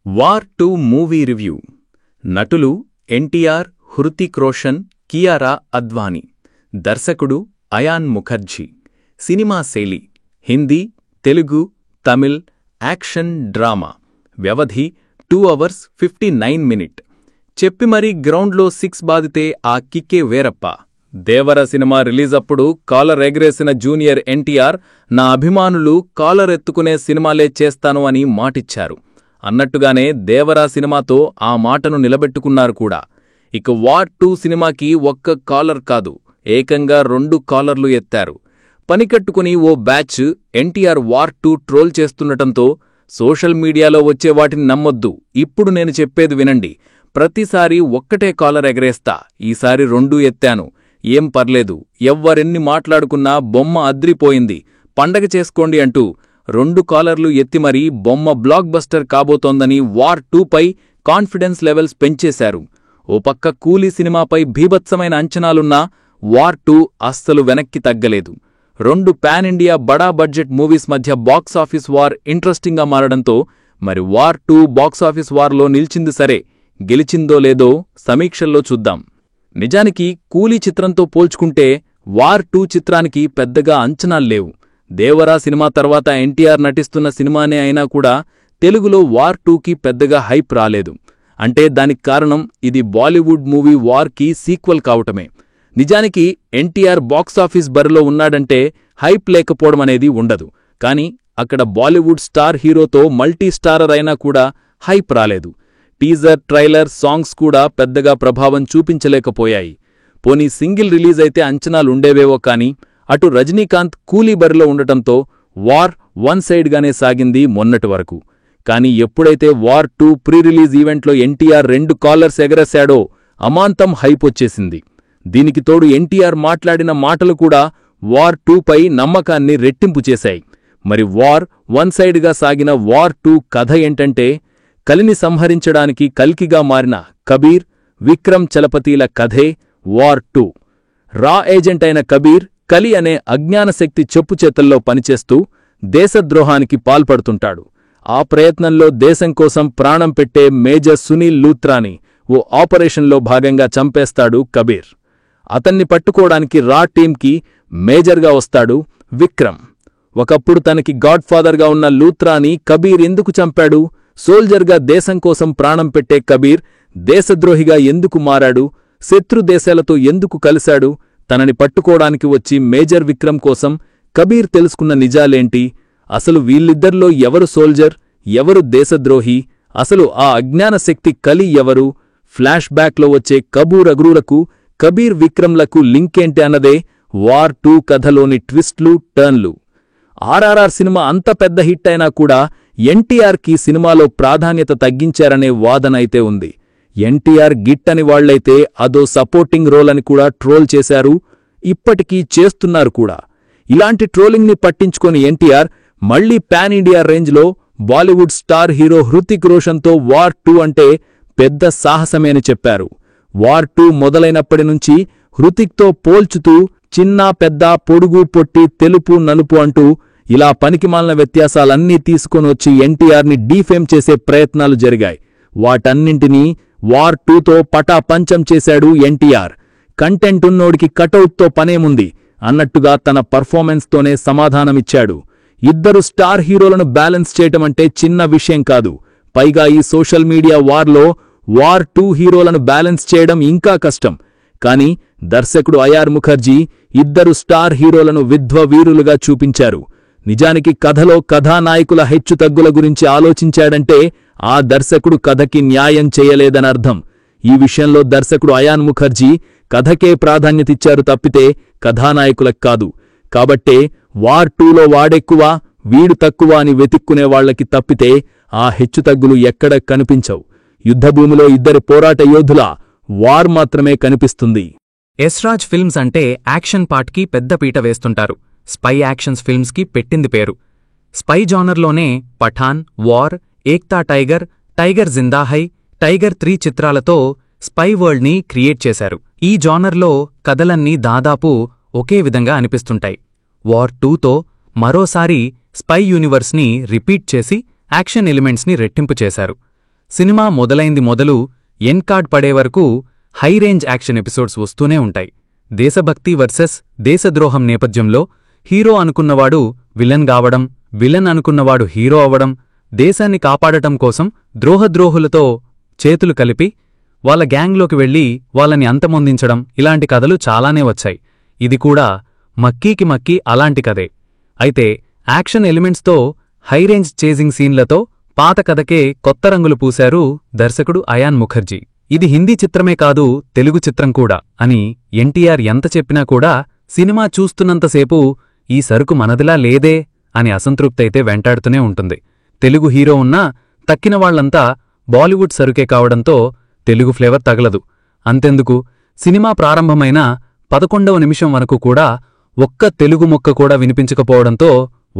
War 2 movie review. నటులు ఎన్టీఆర్, హృతిక్ రోషన్, కియారా అద్వానీ. దర్శకుడు ion Mukherjee. Cinema శైలి హిందీ, తెలుగు, తమిళ్, యాక్షన్, డ్రామా. వ్యవధి 2 hours 59 minutes. చెప్పి మరీ గ్రౌండ్లో 6 బాదితే ఆ కిక్కే వేరప్ప. దేవర సినిమా రిలీజప్పుడు కాలర్ ఎగరేసిన జూనియర్ ఎన్టీఆర్, నా అభిమానులు కాలర్ ఎత్తుకునే సినిమాలే చేస్తాను అని మాటిచ్చారు. అన్నట్టుగానే దేవరా సినిమాతో ఆ మాటను నిలబెట్టుకున్నారు కూడా. ఇక వార్ 2 సినిమాకి ఒక్క కాలర్ కాదు, ఏకంగా 2 కాలర్లు ఎత్తారు. పనికట్టుకుని ఓ బ్యాచ్ ఎన్టీఆర్ వార్ 2 ట్రోల్ చేస్తుండటంతో సోషల్ మీడియాలో వచ్చే వాటిని నమ్మొద్దు, ఇప్పుడు నేను చెప్పేది వినండి, ప్రతిసారి ఒక్కటే కాలర్ ఎగరేస్తా, ఈసారి 2 ఎత్తాను, ఏం పర్లేదు, ఎవ్వరెన్ని మాట్లాడుకున్నా బొమ్మ అద్రిపోయింది, పండగ చేసుకోండి అంటూ 2 కాలర్లు ఎత్తి మరీ బొమ్మ బ్లాక్ బస్టర్ కాబోతోందని వార్ 2 పై కాన్ఫిడెన్స్ లెవెల్స్ పెంచేశారు. ఓ పక్క కూలీ సినిమాపై భీభత్సమైన అంచనాలున్నా వార్ 2 అస్సలు వెనక్కి తగ్గలేదు. 2 పాన్ ఇండియా బడా బడ్జెట్ మూవీస్ మధ్య బాక్సాఫీస్ వార్ ఇంట్రెస్టింగ్గా మారడంతో మరి వార్ 2 బాక్సాఫీస్ వార్లో నిలిచింది సరే, గెలిచిందో లేదో సమీక్షల్లో చూద్దాం. నిజానికి కూలీ చిత్రంతో పోల్చుకుంటే వార్ 2 చిత్రానికి పెద్దగా అంచనాల్లేవు. దేవరా సినిమా తర్వాత ఎన్టీఆర్ నటిస్తున్న సినిమానే అయినా కూడా తెలుగులో వార్ 2కి పెద్దగా హైప్ రాలేదు. అంటే దానికి కారణం ఇది బాలీవుడ్ మూవీ వార్కి సీక్వెల్ కావటమే. నిజానికి ఎన్టీఆర్ బాక్సాఫీస్ బరిలో ఉన్నాడంటే హైప్ లేకపోవడమనేది ఉండదు. కానీ అక్కడ బాలీవుడ్ స్టార్ హీరోతో మల్టీ స్టారర్ అయినా కూడా హైప్ రాలేదు. టీజర్, ట్రైలర్, సాంగ్స్ కూడా పెద్దగా ప్రభావం చూపించలేకపోయాయి. పోనీ సింగిల్ రిలీజ్ అయితే అంచనాలుండేవేవో కానీ అటు రజనీకాంత్ కూలీ బరిలో ఉండటంతో వార్ 1 సైడ్గానే సాగింది మొన్నటి వరకు. కానీ ఎప్పుడైతే వార్ 2 ప్రీ రిలీజ్ ఈవెంట్లో ఎన్టీఆర్ 2 కాలర్స్ ఎగరేశాడో అమాంతం హైప్ వచ్చేసింది. దీనికి తోడు ఎన్టీఆర్ మాట్లాడిన మాటలు కూడా వార్ 2 పై నమ్మకాన్ని రెట్టింపు చేశాయి. మరి వార్ 1 సైడ్గా సాగిన వార్ 2 కథ ఏంటంటే, కలిని సంహరించడానికి కల్కిగా మారిన కబీర్, విక్రమ్ చలపతిల కథే వార్ 2. రా ఏజెంట్ అయిన కబీర్ కలి అనే అజ్ఞానశక్తి చెప్పుచేతల్లో పనిచేస్తూ దేశద్రోహానికి పాల్పడుతుంటాడు. ఆ ప్రయత్నంలో దేశం కోసం ప్రాణం పెట్టే మేజర్ సునీల్ లూథ్రాని ఓ ఆపరేషన్లో భాగంగా చంపేస్తాడు కబీర్. అతన్ని పట్టుకోవడానికి రా టీంకి మేజర్గా వస్తాడు విక్రమ్. ఒకప్పుడు తనకి గాడ్ ఫాదర్గా ఉన్న లూథ్రాని కబీర్ ఎందుకు చంపాడు? సోల్జర్గా దేశం కోసం ప్రాణం పెట్టే కబీర్ దేశద్రోహిగా ఎందుకు మారాడు? శత్రు దేశాలతో ఎందుకు కలిశాడు? తనని పట్టుకోవడానికి వచ్చి మేజర్ విక్రమ్ కోసం కబీర్ తెలుసుకున్న నిజాలేంటి? అసలు వీళ్ళిద్దరిలో ఎవరు సోల్జర్, ఎవరు దేశద్రోహి? అసలు ఆ అజ్ఞానశక్తి కలి ఎవరు? ఫ్లాష్ బ్యాక్లో వచ్చే కబూర్ అగ్రూలకు కబీర్ విక్రమ్లకు లింకేంటి అన్నదే వార్ 2 కథలోని ట్విస్ట్లు, టర్న్లు. ఆర్ఆర్ఆర్ సినిమా అంత పెద్ద హిట్ అయినా కూడా ఎన్టీఆర్కి సినిమాలో ప్రాధాన్యత తగ్గించారనే వాదన అయితే ఉంది. ఎన్టీఆర్ గిట్ అని వాళ్లైతే అదో సపోర్టింగ్ రోల్ అని కూడా ట్రోల్ చేశారు, ఇప్పటికీ చేస్తున్నారు కూడా. ఇలాంటి ట్రోలింగ్ని పట్టించుకొని ఎన్టీఆర్ మళ్లీ పాన్ ఇండియా రేంజ్లో బాలీవుడ్ స్టార్ హీరో హృతిక్ రోషన్తో వార్ 2 అంటే పెద్ద సాహసమే అని చెప్పారు. వార్ 2 మొదలైనప్పటి నుంచి హృతిక్తో పోల్చుతూ చిన్న, పెద్ద, పొడుగు, పొట్టి, తెలుపు, నలుపు అంటూ ఇలా పనికిమాలిన వ్యత్యాసాలన్నీ తీసుకొనొచ్చి ఎన్టీఆర్ని డీఫేమ్ చేసే ప్రయత్నాలు జరిగాయి. వాటన్నింటినీ వార్ 2తో పటాపంచం చేశాడు ఎన్టీఆర్. కంటెంట్ ఉన్నోడికి కటౌట్తో పనేముంది అన్నట్టుగా తన పర్ఫార్మెన్స్తోనే సమాధానమిచ్చాడు. ఇద్దరు స్టార్ హీరోలను బ్యాలెన్స్ చేయటమంటే చిన్న విషయం కాదు. పైగా ఈ సోషల్ మీడియా వార్లో వార్ 2 హీరోలను బ్యాలెన్స్ చేయడం ఇంకా కష్టం. కానీ దర్శకుడు అయాన్ ముఖర్జీ ఇద్దరు స్టార్ హీరోలను విధ్వవీరులుగా చూపించారు. నిజానికి కథలో కథానాయకుల హెచ్చుతగ్గుల గురించి ఆలోచించాడంటే ఆ దర్శకుడు కథకి న్యాయం చేయలేదనర్థం. ఈ విషయంలో దర్శకుడు అయాన్ ముఖర్జీ కథకే ప్రాధాన్యతిచ్చారు తప్పితే కథానాయకులకు కాదు. కాబట్టే వార్ 2లో వాడెక్కువ, వీడు తక్కువ అని వెతిక్కునేవాళ్లకి తప్పితే ఆ హెచ్చుతగ్గులు ఎక్కడ కనిపించవు. యుద్ధభూమిలో ఇద్దరి పోరాట యోధుల వార్ మాత్రమే కనిపిస్తుంది. ఎస్రాజ్ ఫిల్మ్స్ అంటే యాక్షన్ పార్ట్కి పెద్ద పీట వేస్తుంటారు. స్పై యాక్షన్స్ ఫిల్మ్స్కి పెట్టింది పేరు. స్పై జానర్లోనే Pathaan, war, Ek Tha tiger, tiger Zinda Hai, tiger 3 చిత్రాలతో స్పై వరల్డ్ని క్రియేట్ చేశారు. ఈ జానర్లో కథలన్నీ దాదాపు ఒకే విధంగా అనిపిస్తుంటాయి. వార్ 2తో మరోసారి స్పై యూనివర్స్ని రిపీట్ చేసి యాక్షన్ ఎలిమెంట్స్ని రెట్టింపు చేశారు. సినిమా మొదలైంది మొదలు ఎండ్ కార్డ్ పడే వరకు హై రేంజ్ యాక్షన్ ఎపిసోడ్స్ వస్తూనే ఉంటాయి. దేశభక్తి వర్సెస్ దేశద్రోహం నేపథ్యంలో హీరో అనుకున్నవాడు విలన్ గావడం, విలన్ అనుకున్నవాడు హీరో అవడం, దేశాన్ని కాపాడటం కోసం ద్రోహద్రోహులతో చేతులు కలిపి వాళ్ళ గ్యాంగ్లోకి వెళ్లి వాళ్ళని అంతమొందించడం, ఇలాంటి కథలు చాలానే వచ్చాయి. ఇది కూడా మక్కీకి మక్కీ అలాంటి కథే. అయితే యాక్షన్ ఎలిమెంట్స్తో హైరేంజ్ చేజింగ్ సీన్లతో పాత కథకే కొత్త రంగులు పూశారు దర్శకుడు అయాన్ ముఖర్జీ. ఇది హిందీ చిత్రమే కాదు, తెలుగు చిత్రం కూడా అని ఎన్టీఆర్ ఎంత చెప్పినా కూడా సినిమా చూస్తున్నంతసేపు ఈ సరుకు మనదిలా లేదే అని అసంతృప్తైతే వెంటాడుతూనే ఉంటుంది. తెలుగు హీరో ఉన్నా తక్కిన వాళ్లంతా బాలీవుడ్ సరుకే కావడంతో తెలుగు ఫ్లేవర్ తగలదు. అంతెందుకు, సినిమా ప్రారంభమైన 11వ నిమిషం వరకు కూడా ఒక్క తెలుగు మొక్క కూడా వినిపించకపోవడంతో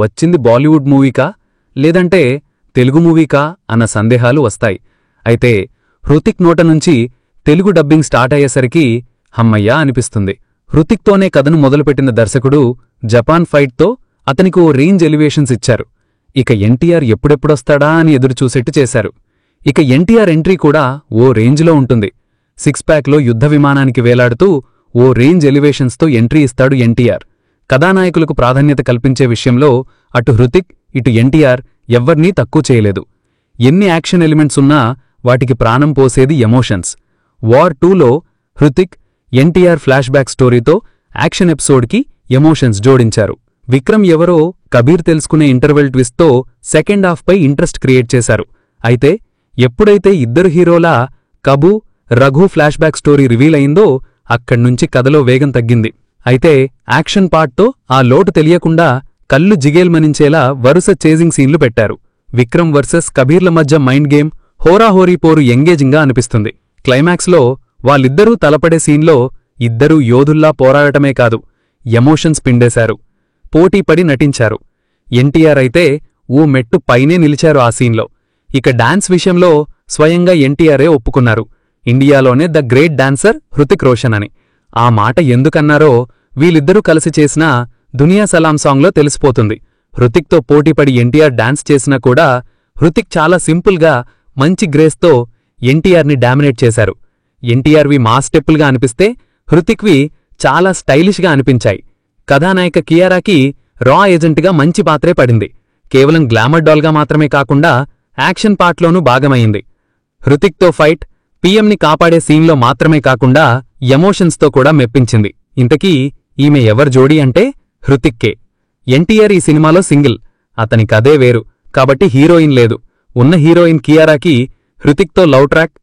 వచ్చింది బాలీవుడ్ మూవీకా లేదంటే తెలుగు మూవీకా అన్న సందేహాలు వస్తాయి. అయితే హృతిక్ నోట నుంచి తెలుగు డబ్బింగ్ స్టార్ట్ అయ్యేసరికి హమ్మయ్యా అనిపిస్తుంది. హృతిక్తోనే కథను మొదలుపెట్టిన దర్శకుడు జపాన్ ఫైట్తో అతనికి ఓ రేంజ్ ఎలివేషన్స్ ఇచ్చారు. ఇక ఎన్టీఆర్ ఎప్పుడెప్పుడొస్తాడా అని ఎదురుచూసెట్టు చేశారు. ఇక ఎన్టీఆర్ ఎంట్రీ కూడా ఓ రేంజ్లో ఉంటుంది. 6 ప్యాక్లో యుద్ధ విమానానికి వేలాడుతూ ఓ రేంజ్ ఎలివేషన్స్తో ఎంట్రీ ఇస్తాడు ఎన్టీఆర్. కథానాయకులకు ప్రాధాన్యత కల్పించే విషయంలో అటు హృతిక్ ఇటు ఎన్టీఆర్ ఎవ్వర్నీ తక్కువ చేయలేదు. ఎన్ని యాక్షన్ ఎలిమెంట్స్ ఉన్నా వాటికి ప్రాణం పోసేది ఎమోషన్స్. వార్ 2లో హృతిక్ ఎన్టీఆర్ ఫ్లాష్ బ్యాక్ స్టోరీతో యాక్షన్ ఎపిసోడ్కి ఎమోషన్స్ జోడించారు. విక్రమ్ ఎవరో కబీర్ తెలుసుకునే ఇంటర్వెల్ ట్విస్ట్తో సెకండ్ హాఫ్పై ఇంట్రెస్ట్ క్రియేట్ చేశారు. అయితే ఎప్పుడైతే ఇద్దరు హీరోలా కబూ, Raghu flash back story reveal అయిందో అక్కడ్నుంచి కథలో వేగం తగ్గింది. అయితే యాక్షన్ పార్ట్తో ఆ లోటు తెలియకుండా కళ్ళు జిగేల్మనించేలా వరుస చేజింగ్ సీన్లు పెట్టారు. విక్రమ్ వర్సెస్ కబీర్ల మధ్య మైండ్ గేమ్, హోరాహోరీ పోరు ఎంగేజింగ్గా అనిపిస్తుంది. క్లైమాక్స్లో వాళ్ళిద్దరూ తలపడే సీన్లో ఇద్దరూ యోధుల్లా పోరాడటమే కాదు, ఎమోషన్స్ పిండేశారు. పోటీపడి నటించారు. ఎన్టీఆర్ అయితే ఓ మెట్టు పైనే నిలిచారు ఆ సీన్లో. ఇక డాన్స్ విషయంలో స్వయంగా ఎన్టీఆరే ఒప్పుకున్నారు, ఇండియాలోనే the great dancer Hrithik Roshan అని. ఆ మాట ఎందుకన్నారో వీళ్ళిద్దరూ కలిసి చేసిన దునియా సలాం సాంగ్లో తెలిసిపోతుంది. హృతిక్తో పోటీపడి ఎన్టీఆర్ డాన్స్ చేసినా కూడా హృతిక్ చాలా సింపుల్గా మంచి గ్రేస్తో ఎన్టీఆర్ని డామినేట్ చేశారు. ఎన్టీఆర్వి మాస్ స్టెప్పులుగా అనిపిస్తే హృతిక్వి చాలా స్టైలిష్గా అనిపించాయి. కథానాయిక కియారాకి రా ఏజెంట్గా మంచి పాత్రే పడింది. కేవలం గ్లామర్ డాల్గా మాత్రమే కాకుండా యాక్షన్ పార్ట్లోనూ భాగమైంది. హృతిక్తో ఫైట్, పీఎంని కాపాడే సీన్లో మాత్రమే కాకుండా ఎమోషన్స్తో కూడా మెప్పించింది. ఇంతకీ ఈమె ఎవరు జోడీ అంటే హృతిక్కే. ఎన్టీఆర్ ఈ సినిమాలో సింగిల్, అతని కథే వేరు కాబట్టి హీరోయిన్ లేదు. ఉన్న హీరోయిన్ కియారాకి హృతిక్తో లవ్ ట్రాక్,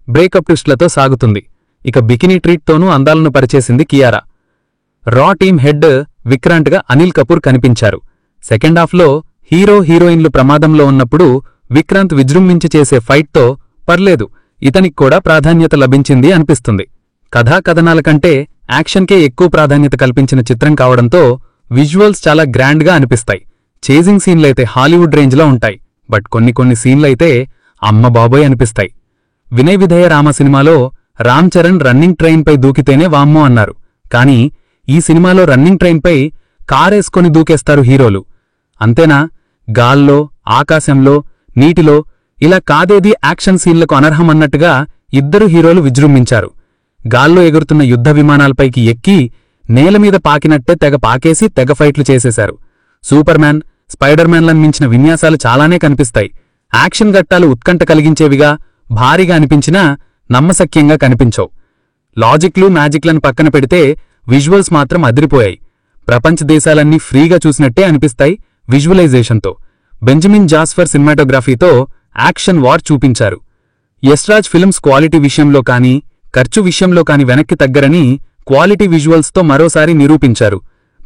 బ్రేకప్ ట్విస్ట్లతో సాగుతుంది. ఇక బికినీ ట్రీట్తోనూ అందాలను పరిచేసింది కియారా. రా టీమ్ హెడ్ విక్రాంట్గా అనిల్ కపూర్ కనిపించారు. సెకండ్ హాఫ్లో హీరో హీరోయిన్లు ప్రమాదంలో ఉన్నప్పుడు విక్రాంత్ విజృంభించి చేసే ఫైట్తో పర్లేదు, ఇతనికి కూడా ప్రాధాన్యత లభించింది అనిపిస్తుంది. కథాకథనాల కంటే యాక్షన్కే ఎక్కువ ప్రాధాన్యత కల్పించిన చిత్రం కావడంతో విజువల్స్ చాలా గ్రాండ్గా అనిపిస్తాయి. చేజింగ్ సీన్లైతే హాలీవుడ్ రేంజ్లో ఉంటాయి. బట్ కొన్ని సీన్లైతే అమ్మ బాబోయ్ అనిపిస్తాయి. వినయ విధేయ రామ సినిమాలో రామ్ చరణ్ రన్నింగ్ ట్రైన్పై దూకితేనే వామ్మో అన్నారు. కానీ ఈ సినిమాలో రన్నింగ్ ట్రైన్పై కారేసుకొని దూకేస్తారు హీరోలు. అంతేనా? గాల్లో, ఆకాశంలో, నీటిలో ఇలా కాదేది యాక్షన్ సీన్లకు అనర్హమన్నట్టుగా ఇద్దరు హీరోలు విజృంభించారు. గాల్లో ఎగురుతున్న యుద్ధ విమానాలపైకి ఎక్కి నేలమీద పాకినట్టే తెగ పాకేసి తెగ ఫైట్లు చేసేశారు. సూపర్ మ్యాన్, స్పైడర్ మ్యాన్లను మించిన విన్యాసాలు చాలానే కనిపిస్తాయి. యాక్షన్ ఘట్టాలు ఉత్కంఠ కలిగించేవిగా, భారీగా అనిపించినా నమ్మశక్యంగా కనిపించవు. లాజిక్లు, మ్యాజిక్లను పక్కన పెడితే విజువల్స్ మాత్రం అదిరిపోయాయి. ప్రపంచ దేశాలన్నీ ఫ్రీగా చూసినట్టే అనిపిస్తాయి విజువలైజేషన్తో. బెంజమిన్ జాస్ఫర్ సినిమాటోగ్రఫీతో యాక్షన్ వార్ చూపించారు. యశ్రాజ్ ఫిల్మ్స్ క్వాలిటీ విషయంలో కానీ, ఖర్చు విషయంలో కాని వెనక్కి తగ్గరని క్వాలిటీ విజువల్స్తో మరోసారి నిరూపించారు.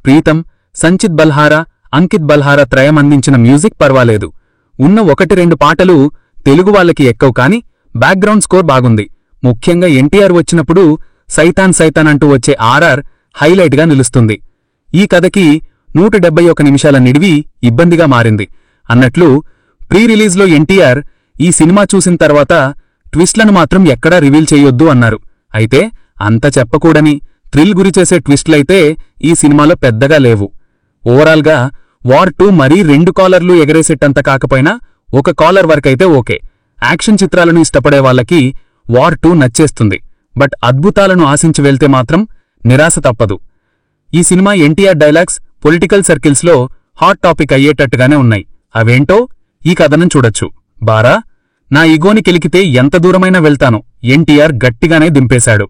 ప్రీతం, సంచిత్ బల్హారా, అంకిత్ బల్హారా త్రయం అందించిన మ్యూజిక్ పర్వాలేదు. ఉన్న 1-2 పాటలు తెలుగు వాళ్ళకి ఎక్కవు కాని బ్యాక్గ్రౌండ్ స్కోర్ బాగుంది. ముఖ్యంగా ఎన్టీఆర్ వచ్చినప్పుడు సైతాన్ సైతాన్ అంటూ వచ్చే ఆర్ఆర్ హైలైట్గా నిలుస్తుంది. ఈ కథకి 171 నిమిషాల నిడివి ఇబ్బందిగా మారింది. అన్నట్లు ప్రీ రిలీజ్లో ఎన్టీఆర్ ఈ సినిమా చూసిన తర్వాత ట్విస్ట్లను మాత్రం ఎక్కడా రివీల్ చేయొద్దు అన్నారు. అయితే అంత చెప్పకూడని థ్రిల్ గురిచేసే ట్విస్ట్లయితే ఈ సినిమాలో పెద్దగా లేవు. ఓవరాల్గా వార్ 2 మరీ 2 కాలర్లు ఎగరేసేటంత కాకపోయినా 1 కాలర్ వరకైతే ఓకే. యాక్షన్ చిత్రాలను ఇష్టపడే వాళ్ళకి వార్ 2 నచ్చేస్తుంది. బట్ అద్భుతాలను ఆశించి వెళ్తే మాత్రం నిరాశ తప్పదు. ఈ సినిమా ఎన్టీఆర్ డైలాగ్స్ పొలిటికల్ సర్కిల్స్లో హాట్ టాపిక్ అయ్యేటట్టుగానే ఉన్నాయి. అవేంటో ఈ కథనం చూడొచ్చు. బారా, నా ఈగోని కెలికితే ఎంత దూరమైనా వెళ్తాను, ఎన్టీఆర్ గట్టిగానే దింపేశాడు.